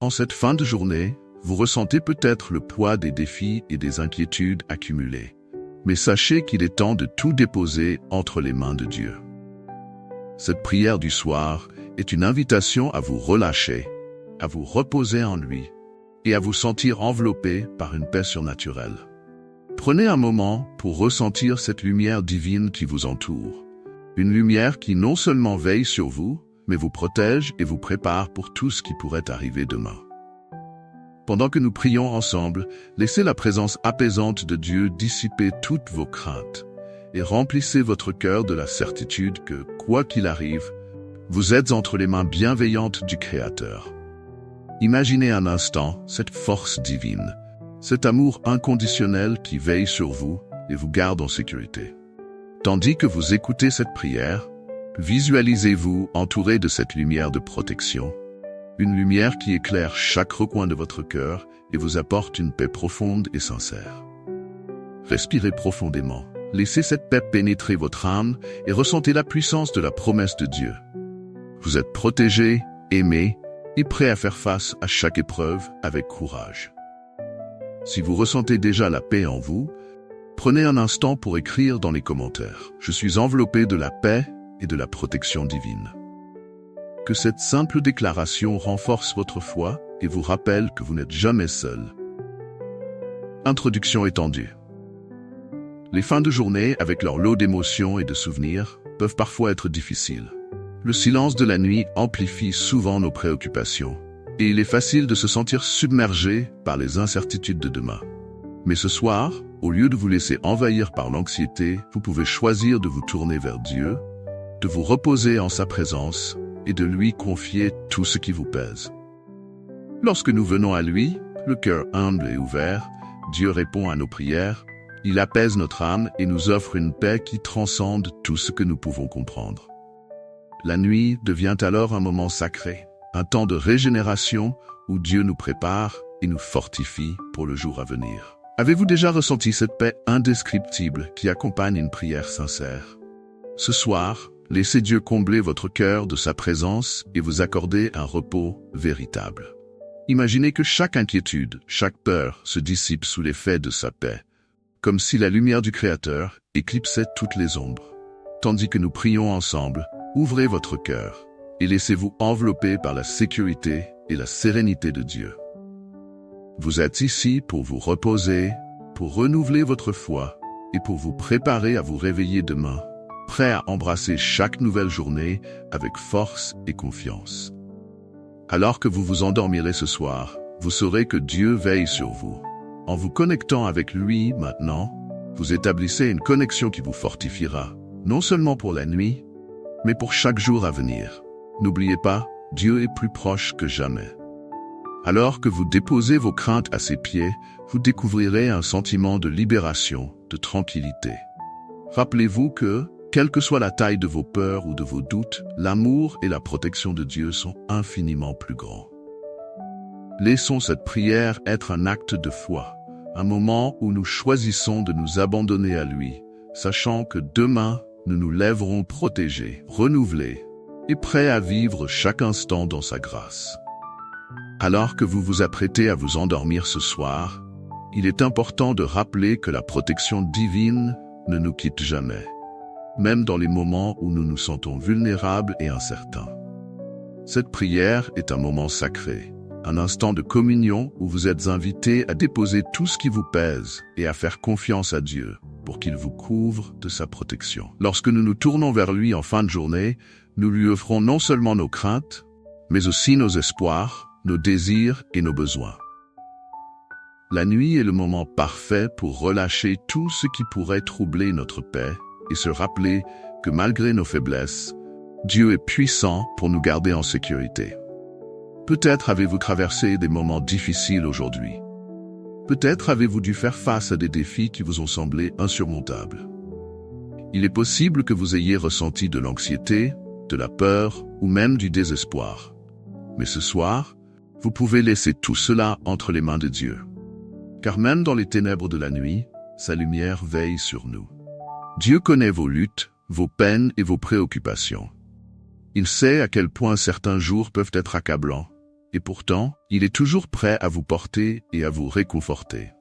En cette fin de journée, vous ressentez peut-être le poids des défis et des inquiétudes accumulées. Mais sachez qu'il est temps de tout déposer entre les mains de Dieu. Cette prière du soir est une invitation à vous relâcher, à vous reposer en lui et à vous sentir enveloppé par une paix surnaturelle. Prenez un moment pour ressentir cette lumière divine qui vous entoure. Une lumière qui non seulement veille sur vous, mais vous protège et vous prépare pour tout ce qui pourrait arriver demain. Pendant que nous prions ensemble, laissez la présence apaisante de Dieu dissiper toutes vos craintes et remplissez votre cœur de la certitude que, quoi qu'il arrive, vous êtes entre les mains bienveillantes du Créateur. Imaginez un instant cette force divine, cet amour inconditionnel qui veille sur vous et vous garde en sécurité. Tandis que vous écoutez cette prière, visualisez-vous entouré de cette lumière de protection, une lumière qui éclaire chaque recoin de votre cœur et vous apporte une paix profonde et sincère. Respirez profondément, laissez cette paix pénétrer votre âme et ressentez la puissance de la promesse de Dieu. Vous êtes protégé, aimé et prêt à faire face à chaque épreuve avec courage. Si vous ressentez déjà la paix en vous, prenez un instant pour écrire dans les commentaires « Je suis enveloppé de la paix et de la protection divine ». Que cette simple déclaration renforce votre foi et vous rappelle que vous n'êtes jamais seul. Introduction étendue. Les fins de journée, avec leur lot d'émotions et de souvenirs, peuvent parfois être difficiles. Le silence de la nuit amplifie souvent nos préoccupations, et il est facile de se sentir submergé par les incertitudes de demain. Mais ce soir, au lieu de vous laisser envahir par l'anxiété, vous pouvez choisir de vous tourner vers Dieu, de vous reposer en sa présence et de lui confier tout ce qui vous pèse. Lorsque nous venons à lui, le cœur humble et ouvert, Dieu répond à nos prières, il apaise notre âme et nous offre une paix qui transcende tout ce que nous pouvons comprendre. La nuit devient alors un moment sacré, un temps de régénération où Dieu nous prépare et nous fortifie pour le jour à venir. Avez-vous déjà ressenti cette paix indescriptible qui accompagne une prière sincère? Ce soir, laissez Dieu combler votre cœur de sa présence et vous accorder un repos véritable. Imaginez que chaque inquiétude, chaque peur se dissipe sous l'effet de sa paix, comme si la lumière du Créateur éclipsait toutes les ombres. Tandis que nous prions ensemble, ouvrez votre cœur et laissez-vous envelopper par la sécurité et la sérénité de Dieu. Vous êtes ici pour vous reposer, pour renouveler votre foi et pour vous préparer à vous réveiller demain, prêt à embrasser chaque nouvelle journée avec force et confiance. Alors que vous vous endormirez ce soir, vous saurez que Dieu veille sur vous. En vous connectant avec lui maintenant, vous établissez une connexion qui vous fortifiera, non seulement pour la nuit, mais pour chaque jour à venir. N'oubliez pas, Dieu est plus proche que jamais. Alors que vous déposez vos craintes à ses pieds, vous découvrirez un sentiment de libération, de tranquillité. Rappelez-vous que, quelle que soit la taille de vos peurs ou de vos doutes, l'amour et la protection de Dieu sont infiniment plus grands. Laissons cette prière être un acte de foi, un moment où nous choisissons de nous abandonner à lui, sachant que demain, nous nous lèverons protégés, renouvelés et prêts à vivre chaque instant dans sa grâce. Alors que vous vous apprêtez à vous endormir ce soir, il est important de rappeler que la protection divine ne nous quitte jamais, même dans les moments où nous nous sentons vulnérables et incertains. Cette prière est un moment sacré, un instant de communion où vous êtes invités à déposer tout ce qui vous pèse et à faire confiance à Dieu pour qu'il vous couvre de sa protection. Lorsque nous nous tournons vers lui en fin de journée, nous lui offrons non seulement nos craintes, mais aussi nos espoirs, nos désirs et nos besoins. La nuit est le moment parfait pour relâcher tout ce qui pourrait troubler notre paix et se rappeler que malgré nos faiblesses, Dieu est puissant pour nous garder en sécurité. Peut-être avez-vous traversé des moments difficiles aujourd'hui. Peut-être avez-vous dû faire face à des défis qui vous ont semblé insurmontables. Il est possible que vous ayez ressenti de l'anxiété, de la peur ou même du désespoir. Mais ce soir, vous pouvez laisser tout cela entre les mains de Dieu. Car même dans les ténèbres de la nuit, sa lumière veille sur nous. Dieu connaît vos luttes, vos peines et vos préoccupations. Il sait à quel point certains jours peuvent être accablants, et pourtant, il est toujours prêt à vous porter et à vous réconforter.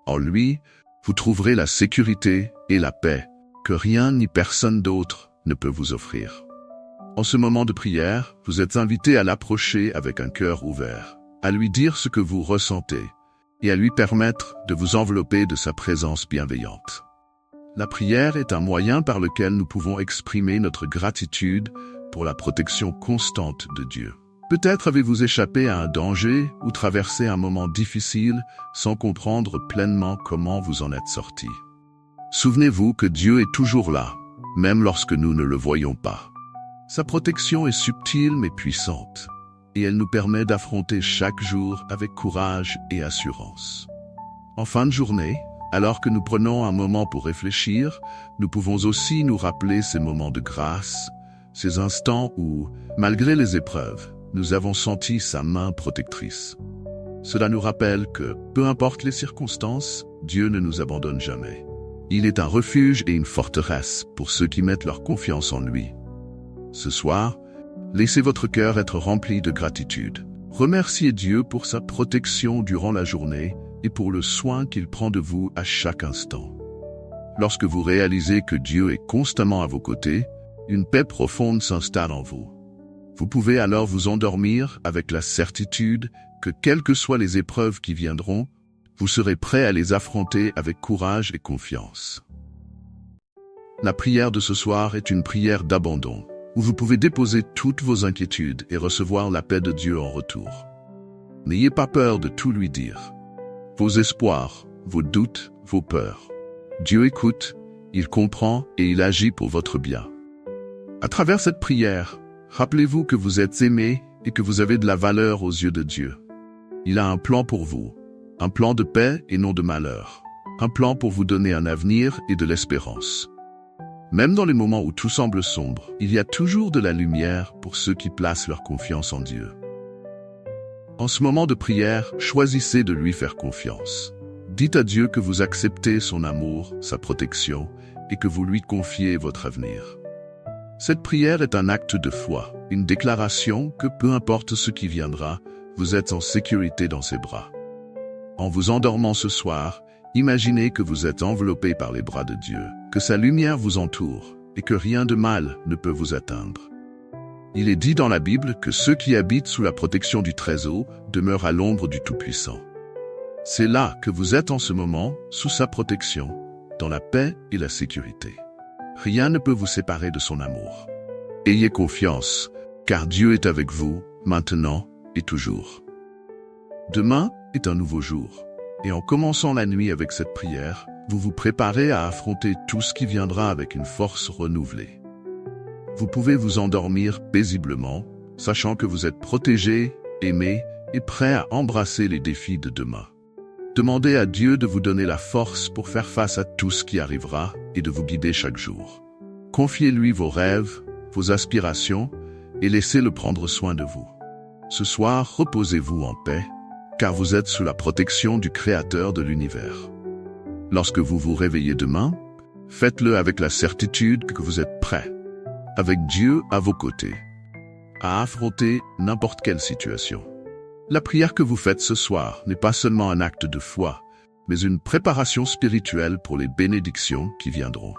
En lui, vous trouverez la sécurité et la paix que rien ni personne d'autre ne peut vous offrir. En ce moment de prière, vous êtes invité à l'approcher avec un cœur ouvert, à lui dire ce que vous ressentez et à lui permettre de vous envelopper de sa présence bienveillante. La prière est un moyen par lequel nous pouvons exprimer notre gratitude pour la protection constante de Dieu. Peut-être avez-vous échappé à un danger ou traversé un moment difficile sans comprendre pleinement comment vous en êtes sorti. Souvenez-vous que Dieu est toujours là, même lorsque nous ne le voyons pas. Sa protection est subtile mais puissante, et elle nous permet d'affronter chaque jour avec courage et assurance. En fin de journée, alors que nous prenons un moment pour réfléchir, nous pouvons aussi nous rappeler ces moments de grâce, ces instants où, malgré les épreuves, nous avons senti sa main protectrice. Cela nous rappelle que, peu importe les circonstances, Dieu ne nous abandonne jamais. Il est un refuge et une forteresse pour ceux qui mettent leur confiance en lui. Ce soir, laissez votre cœur être rempli de gratitude. Remerciez Dieu pour sa protection durant la journée et pour le soin qu'il prend de vous à chaque instant. Lorsque vous réalisez que Dieu est constamment à vos côtés, une paix profonde s'installe en vous. Vous pouvez alors vous endormir avec la certitude que quelles que soient les épreuves qui viendront, vous serez prêt à les affronter avec courage et confiance. La prière de ce soir est une prière d'abandon, où vous pouvez déposer toutes vos inquiétudes et recevoir la paix de Dieu en retour. N'ayez pas peur de tout lui dire. Vos espoirs, vos doutes, vos peurs. Dieu écoute, il comprend et il agit pour votre bien. À travers cette prière, rappelez-vous que vous êtes aimé et que vous avez de la valeur aux yeux de Dieu. Il a un plan pour vous, un plan de paix et non de malheur, un plan pour vous donner un avenir et de l'espérance. Même dans les moments où tout semble sombre, il y a toujours de la lumière pour ceux qui placent leur confiance en Dieu. En ce moment de prière, choisissez de lui faire confiance. Dites à Dieu que vous acceptez son amour, sa protection et que vous lui confiez votre avenir. Cette prière est un acte de foi, une déclaration que peu importe ce qui viendra, vous êtes en sécurité dans ses bras. En vous endormant ce soir, imaginez que vous êtes enveloppé par les bras de Dieu, que sa lumière vous entoure et que rien de mal ne peut vous atteindre. Il est dit dans la Bible que ceux qui habitent sous la protection du Très-Haut demeurent à l'ombre du Tout-Puissant. C'est là que vous êtes en ce moment, sous sa protection, dans la paix et la sécurité. Rien ne peut vous séparer de son amour. Ayez confiance, car Dieu est avec vous, maintenant et toujours. Demain est un nouveau jour, et en commençant la nuit avec cette prière, vous vous préparez à affronter tout ce qui viendra avec une force renouvelée. Vous pouvez vous endormir paisiblement, sachant que vous êtes protégé, aimé et prêt à embrasser les défis de demain. Demandez à Dieu de vous donner la force pour faire face à tout ce qui arrivera et de vous guider chaque jour. Confiez-lui vos rêves, vos aspirations et laissez-le prendre soin de vous. Ce soir, reposez-vous en paix, car vous êtes sous la protection du Créateur de l'univers. Lorsque vous vous réveillez demain, faites-le avec la certitude que vous êtes prêt, avec Dieu à vos côtés, à affronter n'importe quelle situation. La prière que vous faites ce soir n'est pas seulement un acte de foi, mais une préparation spirituelle pour les bénédictions qui viendront.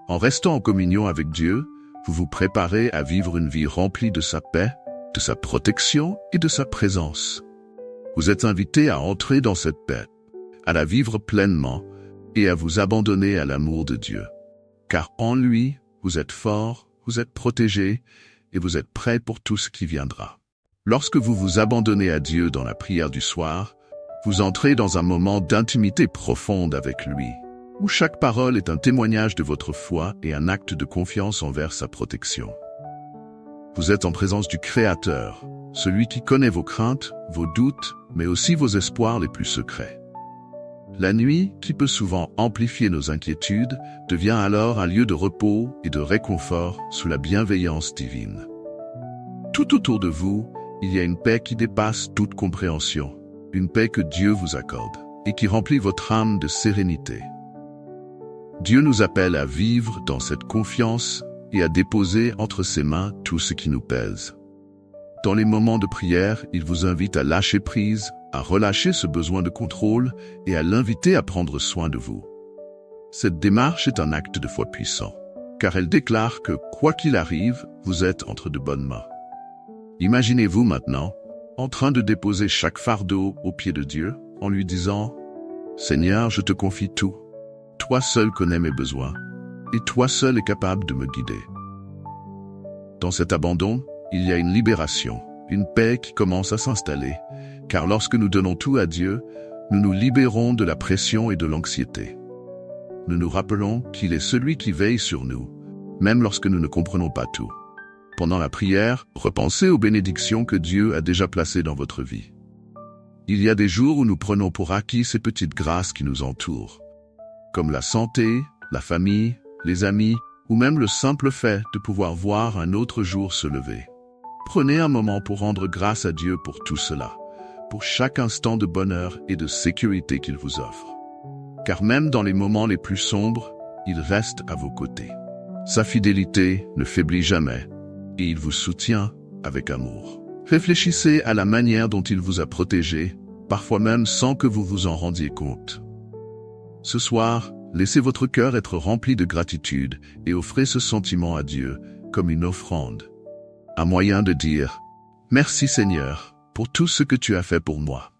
En restant en communion avec Dieu, vous vous préparez à vivre une vie remplie de sa paix, de sa protection et de sa présence. Vous êtes invité à entrer dans cette paix, à la vivre pleinement et à vous abandonner à l'amour de Dieu. Car en lui, vous êtes fort, vous êtes protégé et vous êtes prêt pour tout ce qui viendra. Lorsque vous vous abandonnez à Dieu dans la prière du soir, vous entrez dans un moment d'intimité profonde avec lui, où chaque parole est un témoignage de votre foi et un acte de confiance envers sa protection. Vous êtes en présence du Créateur, celui qui connaît vos craintes, vos doutes, mais aussi vos espoirs les plus secrets. La nuit, qui peut souvent amplifier nos inquiétudes, devient alors un lieu de repos et de réconfort sous la bienveillance divine. Tout autour de vous, il y a une paix qui dépasse toute compréhension, une paix que Dieu vous accorde et qui remplit votre âme de sérénité. Dieu nous appelle à vivre dans cette confiance et à déposer entre ses mains tout ce qui nous pèse. Dans les moments de prière, il vous invite à lâcher prise, à relâcher ce besoin de contrôle et à l'inviter à prendre soin de vous. Cette démarche est un acte de foi puissant, car elle déclare que, quoi qu'il arrive, vous êtes entre de bonnes mains. Imaginez-vous maintenant, en train de déposer chaque fardeau aux pieds de Dieu, en lui disant « Seigneur, je te confie tout. Toi seul connais mes besoins, et toi seul es capable de me guider. » Dans cet abandon, il y a une libération, une paix qui commence à s'installer, car lorsque nous donnons tout à Dieu, nous nous libérons de la pression et de l'anxiété. Nous nous rappelons qu'il est celui qui veille sur nous, même lorsque nous ne comprenons pas tout. Pendant la prière, repensez aux bénédictions que Dieu a déjà placées dans votre vie. Il y a des jours où nous prenons pour acquis ces petites grâces qui nous entourent, comme la santé, la famille, les amis, ou même le simple fait de pouvoir voir un autre jour se lever. Prenez un moment pour rendre grâce à Dieu pour tout cela, pour chaque instant de bonheur et de sécurité qu'il vous offre. Car même dans les moments les plus sombres, il reste à vos côtés. Sa fidélité ne faiblit jamais, et il vous soutient avec amour. Réfléchissez à la manière dont il vous a protégé, parfois même sans que vous vous en rendiez compte. Ce soir, laissez votre cœur être rempli de gratitude et offrez ce sentiment à Dieu comme une offrande. Un moyen de dire « Merci Seigneur pour tout ce que tu as fait pour moi ».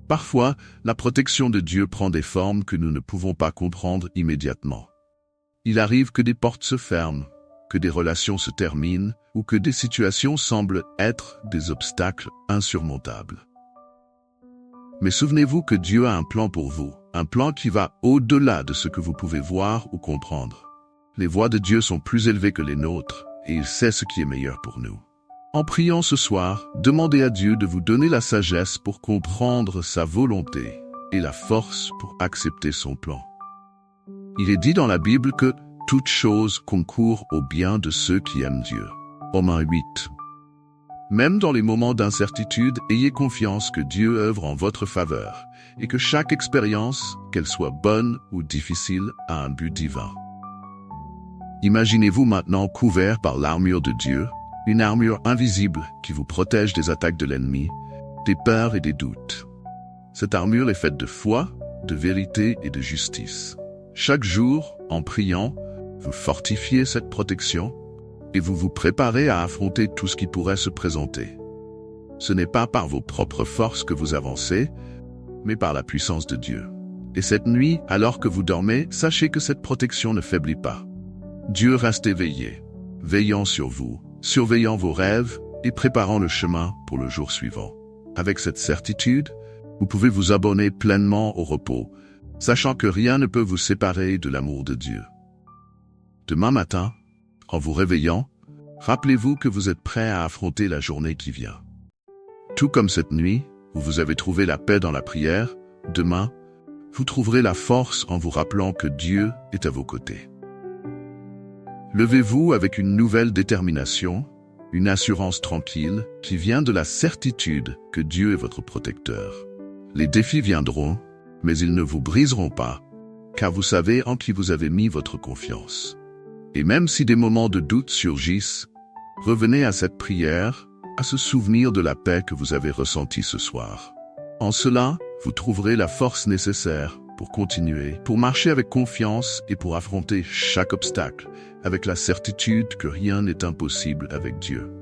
Parfois, la protection de Dieu prend des formes que nous ne pouvons pas comprendre immédiatement. Il arrive que des portes se ferment, que des relations se terminent ou que des situations semblent être des obstacles insurmontables. Mais souvenez-vous que Dieu a un plan pour vous, un plan qui va au-delà de ce que vous pouvez voir ou comprendre. Les voies de Dieu sont plus élevées que les nôtres et il sait ce qui est meilleur pour nous. En priant ce soir, demandez à Dieu de vous donner la sagesse pour comprendre sa volonté et la force pour accepter son plan. Il est dit dans la Bible que toute chose concourt au bien de ceux qui aiment Dieu. Romains 8. Même dans les moments d'incertitude, ayez confiance que Dieu œuvre en votre faveur et que chaque expérience, qu'elle soit bonne ou difficile, a un but divin. Imaginez-vous maintenant couvert par l'armure de Dieu, une armure invisible qui vous protège des attaques de l'ennemi, des peurs et des doutes. Cette armure est faite de foi, de vérité et de justice. Chaque jour, en priant, vous fortifiez cette protection et vous vous préparez à affronter tout ce qui pourrait se présenter. Ce n'est pas par vos propres forces que vous avancez, mais par la puissance de Dieu. Et cette nuit, alors que vous dormez, sachez que cette protection ne faiblit pas. Dieu reste éveillé, veillant sur vous, surveillant vos rêves et préparant le chemin pour le jour suivant. Avec cette certitude, vous pouvez vous abonner pleinement au repos, sachant que rien ne peut vous séparer de l'amour de Dieu. Demain matin, en vous réveillant, rappelez-vous que vous êtes prêt à affronter la journée qui vient. Tout comme cette nuit, où vous avez trouvé la paix dans la prière, demain, vous trouverez la force en vous rappelant que Dieu est à vos côtés. Levez-vous avec une nouvelle détermination, une assurance tranquille qui vient de la certitude que Dieu est votre protecteur. Les défis viendront, mais ils ne vous briseront pas, car vous savez en qui vous avez mis votre confiance. Et même si des moments de doute surgissent, revenez à cette prière, à ce souvenir de la paix que vous avez ressenti ce soir. En cela, vous trouverez la force nécessaire pour continuer, pour marcher avec confiance et pour affronter chaque obstacle, avec la certitude que rien n'est impossible avec Dieu.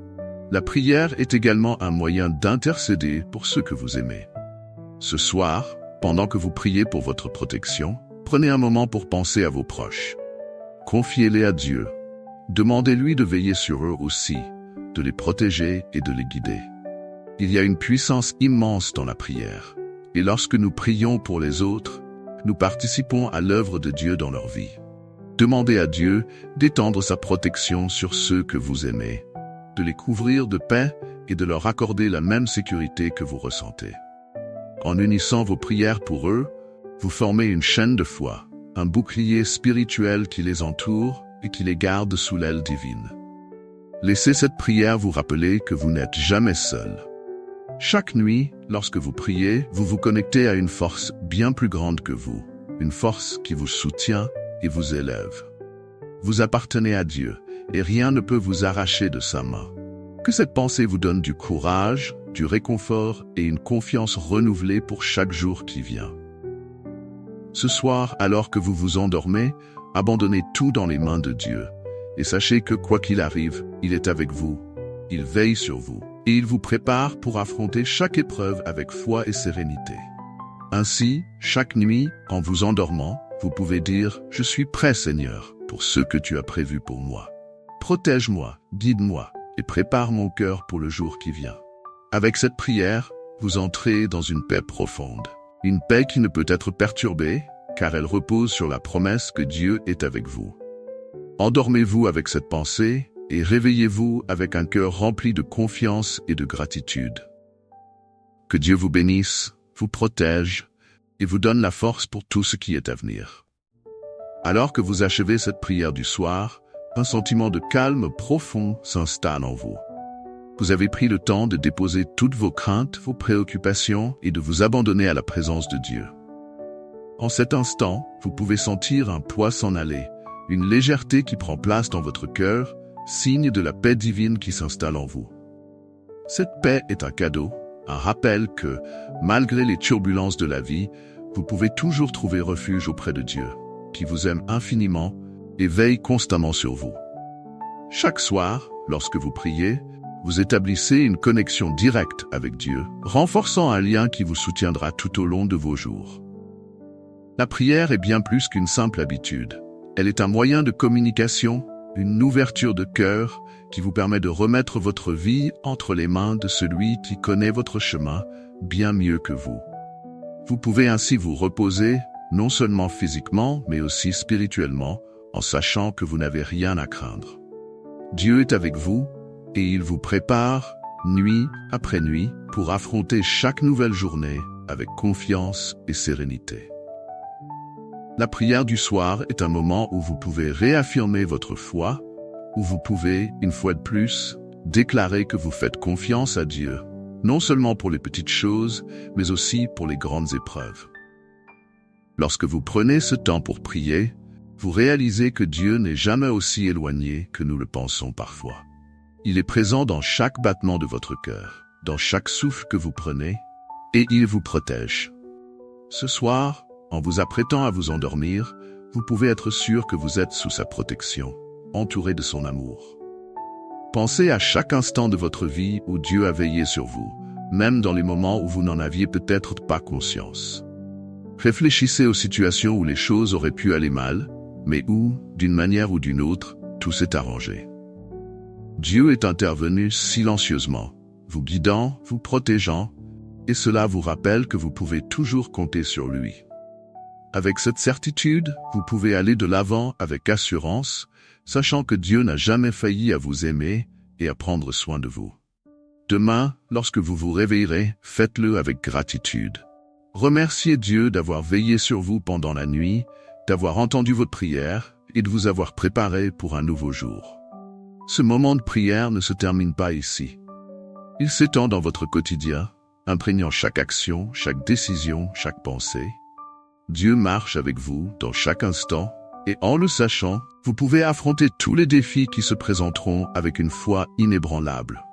La prière est également un moyen d'intercéder pour ceux que vous aimez. Ce soir, pendant que vous priez pour votre protection, prenez un moment pour penser à vos proches. Confiez-les à Dieu. Demandez-lui de veiller sur eux aussi, de les protéger et de les guider. Il y a une puissance immense dans la prière. Et lorsque nous prions pour les autres, nous participons à l'œuvre de Dieu dans leur vie. Demandez à Dieu d'étendre sa protection sur ceux que vous aimez, de les couvrir de paix et de leur accorder la même sécurité que vous ressentez. En unissant vos prières pour eux, vous formez une chaîne de foi, un bouclier spirituel qui les entoure et qui les garde sous l'aile divine. Laissez cette prière vous rappeler que vous n'êtes jamais seul. Chaque nuit, lorsque vous priez, vous vous connectez à une force bien plus grande que vous, une force qui vous soutient et vous élève. Vous appartenez à Dieu et rien ne peut vous arracher de sa main. Que cette pensée vous donne du courage, du réconfort et une confiance renouvelée pour chaque jour qui vient. Ce soir, alors que vous vous endormez, abandonnez tout dans les mains de Dieu et sachez que quoi qu'il arrive, il est avec vous, il veille sur vous et il vous prépare pour affronter chaque épreuve avec foi et sérénité. Ainsi, chaque nuit, en vous endormant, vous pouvez dire « Je suis prêt, Seigneur, pour ce que tu as prévu pour moi. Protège-moi, guide-moi et prépare mon cœur pour le jour qui vient. » Avec cette prière, vous entrez dans une paix profonde. Une paix qui ne peut être perturbée, car elle repose sur la promesse que Dieu est avec vous. Endormez-vous avec cette pensée et réveillez-vous avec un cœur rempli de confiance et de gratitude. Que Dieu vous bénisse, vous protège et vous donne la force pour tout ce qui est à venir. Alors que vous achevez cette prière du soir, un sentiment de calme profond s'installe en vous. Vous avez pris le temps de déposer toutes vos craintes, vos préoccupations et de vous abandonner à la présence de Dieu. En cet instant, vous pouvez sentir un poids s'en aller, une légèreté qui prend place dans votre cœur, signe de la paix divine qui s'installe en vous. Cette paix est un cadeau, un rappel que, malgré les turbulences de la vie, vous pouvez toujours trouver refuge auprès de Dieu, qui vous aime infiniment et veille constamment sur vous. Chaque soir, lorsque vous priez, vous établissez une connexion directe avec Dieu, renforçant un lien qui vous soutiendra tout au long de vos jours. La prière est bien plus qu'une simple habitude. Elle est un moyen de communication, une ouverture de cœur qui vous permet de remettre votre vie entre les mains de celui qui connaît votre chemin bien mieux que vous. Vous pouvez ainsi vous reposer, non seulement physiquement, mais aussi spirituellement, en sachant que vous n'avez rien à craindre. Dieu est avec vous, et il vous prépare, nuit après nuit, pour affronter chaque nouvelle journée avec confiance et sérénité. La prière du soir est un moment où vous pouvez réaffirmer votre foi, où vous pouvez, une fois de plus, déclarer que vous faites confiance à Dieu, non seulement pour les petites choses, mais aussi pour les grandes épreuves. Lorsque vous prenez ce temps pour prier, vous réalisez que Dieu n'est jamais aussi éloigné que nous le pensons parfois. Il est présent dans chaque battement de votre cœur, dans chaque souffle que vous prenez, et il vous protège. Ce soir, en vous apprêtant à vous endormir, vous pouvez être sûr que vous êtes sous sa protection, entouré de son amour. Pensez à chaque instant de votre vie où Dieu a veillé sur vous, même dans les moments où vous n'en aviez peut-être pas conscience. Réfléchissez aux situations où les choses auraient pu aller mal, mais où, d'une manière ou d'une autre, tout s'est arrangé. Dieu est intervenu silencieusement, vous guidant, vous protégeant, et cela vous rappelle que vous pouvez toujours compter sur lui. Avec cette certitude, vous pouvez aller de l'avant avec assurance, sachant que Dieu n'a jamais failli à vous aimer et à prendre soin de vous. Demain, lorsque vous vous réveillerez, faites-le avec gratitude. Remerciez Dieu d'avoir veillé sur vous pendant la nuit, d'avoir entendu votre prière et de vous avoir préparé pour un nouveau jour. Ce moment de prière ne se termine pas ici. Il s'étend dans votre quotidien, imprégnant chaque action, chaque décision, chaque pensée. Dieu marche avec vous dans chaque instant, et en le sachant, vous pouvez affronter tous les défis qui se présenteront avec une foi inébranlable.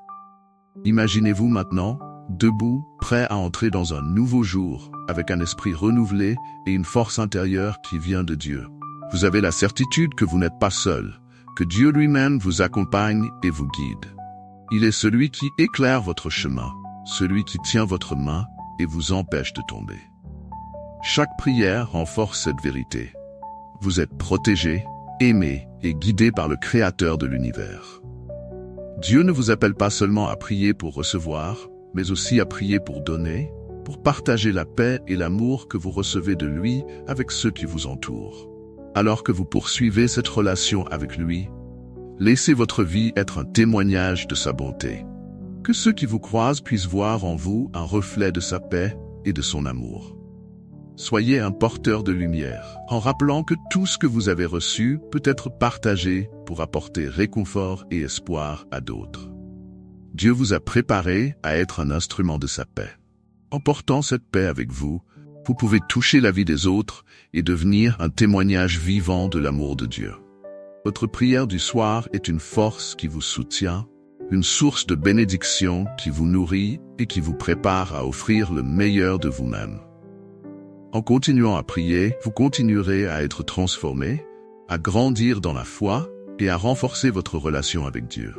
Imaginez-vous maintenant, debout, prêt à entrer dans un nouveau jour, avec un esprit renouvelé et une force intérieure qui vient de Dieu. Vous avez la certitude que vous n'êtes pas seul, que Dieu lui-même vous accompagne et vous guide. Il est celui qui éclaire votre chemin, celui qui tient votre main et vous empêche de tomber. Chaque prière renforce cette vérité. Vous êtes protégé, aimé et guidé par le Créateur de l'univers. Dieu ne vous appelle pas seulement à prier pour recevoir, mais aussi à prier pour donner, pour partager la paix et l'amour que vous recevez de lui avec ceux qui vous entourent. Alors que vous poursuivez cette relation avec lui, laissez votre vie être un témoignage de sa bonté. Que ceux qui vous croisent puissent voir en vous un reflet de sa paix et de son amour. Soyez un porteur de lumière, en rappelant que tout ce que vous avez reçu peut être partagé pour apporter réconfort et espoir à d'autres. Dieu vous a préparé à être un instrument de sa paix. En portant cette paix avec vous, vous pouvez toucher la vie des autres et devenir un témoignage vivant de l'amour de Dieu. Votre prière du soir est une force qui vous soutient, une source de bénédiction qui vous nourrit et qui vous prépare à offrir le meilleur de vous-même. En continuant à prier, vous continuerez à être transformé, à grandir dans la foi et à renforcer votre relation avec Dieu.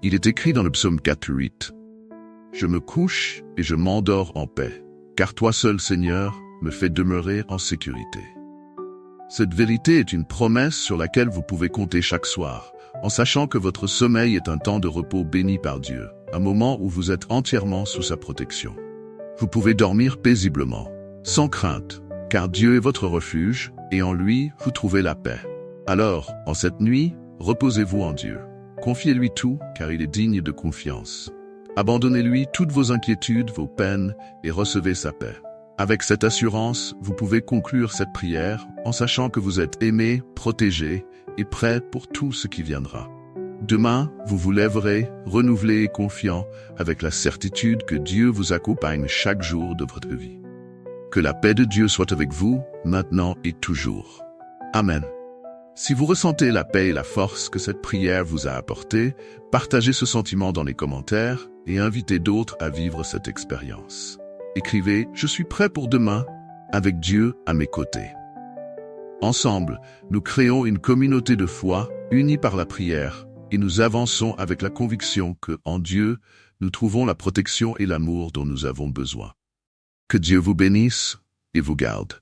Il est écrit dans le psaume 4:8 « Je me couche et je m'endors en paix, car toi seul, Seigneur, me fais demeurer en sécurité. » Cette vérité est une promesse sur laquelle vous pouvez compter chaque soir, en sachant que votre sommeil est un temps de repos béni par Dieu, un moment où vous êtes entièrement sous sa protection. Vous pouvez dormir paisiblement, sans crainte, car Dieu est votre refuge, et en lui, vous trouvez la paix. Alors, en cette nuit, reposez-vous en Dieu. Confiez-lui tout, car il est digne de confiance. Abandonnez-lui toutes vos inquiétudes, vos peines, et recevez sa paix. Avec cette assurance, vous pouvez conclure cette prière en sachant que vous êtes aimé, protégé et prêt pour tout ce qui viendra. Demain, vous vous lèverez, renouvelé et confiant, avec la certitude que Dieu vous accompagne chaque jour de votre vie. Que la paix de Dieu soit avec vous, maintenant et toujours. Amen. Si vous ressentez la paix et la force que cette prière vous a apporté, partagez ce sentiment dans les commentaires et invitez d'autres à vivre cette expérience. Écrivez « Je suis prêt pour demain, avec Dieu à mes côtés ». Ensemble, nous créons une communauté de foi, unie par la prière, et nous avançons avec la conviction que, en Dieu, nous trouvons la protection et l'amour dont nous avons besoin. Que Dieu vous bénisse et vous garde.